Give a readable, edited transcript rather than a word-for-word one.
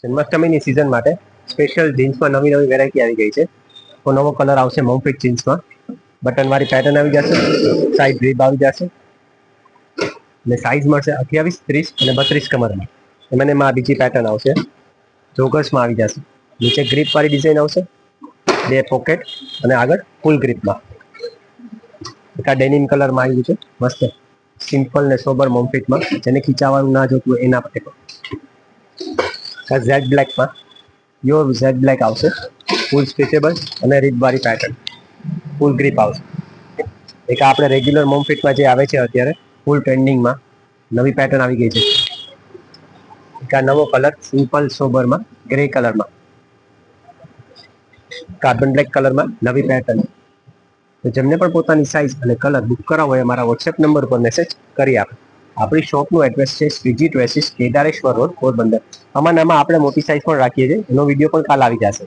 જન્માષ્ટમીની સિઝન માટે સ્પેશિયલ જીન્સમાં નવી નવી વેરાયટી આવી ગઈ છે. તો નવો કલર આવશે મોમ્ફિટ જીન્સમાં, બટન વાળી પેટર્ન આવી જશે, સાઈડ ગ્રીપ આવી જશે અને સાઈઝ મળશે 28, 30 અને 32 કમરમાં. એમાં બીજી પેટર્ન આવશે, જોગર્સમાં આવી જશે. નીચે ગ્રીપ વાળી ડિઝાઇન આવશે, બે પોકેટ અને આગળ ફૂલ ગ્રીપમાં. એક આ ડેનિમ કલરમાં આવ્યું છે, મસ્ત સિમ્પલ ને સોબર મોમ્ફિટમાં, જેને ખીચાવાળું ના જોતું હોય એના માટે. આ ઝેડ બ્લેકમાં પ્યોર ઝેડ બ્લેક આવશે, ફૂલ સ્ટ્રેચેબલ અને રીબવાળી પેટર્ન, ફૂલ ગ્રીપ આવશે. એક આપણે રેગ્યુલર મોમ્ફિટમાં જે આવે છે અત્યારે ફૂલ ટ્રેન્ડિંગમાં નવી પેટર્ન આવી ગઈ છે. એક આ નવો કલર સિમ્પલ સોબરમાં ગ્રે કલરમાં, કાર્બન બ્લેક કલરમાં નવી પેટર્ન. તો જેમને પણ પોતાની સાઇઝ અને કલર બુક કરાવવો હોય અમારા વોટ્સએપ નંબર પર મેસેજ કરી આપો. આપણી શોપનું એડ્રેસ છે શ્રીજી ડ્રેસીસ, કેદારેશ્વર રોડ, પોરબંદર. આમાં આપણે મોટી સાઇઝ પણ રાખીએ છીએ, એનો વિડીયો પણ કાલ આવી જશે.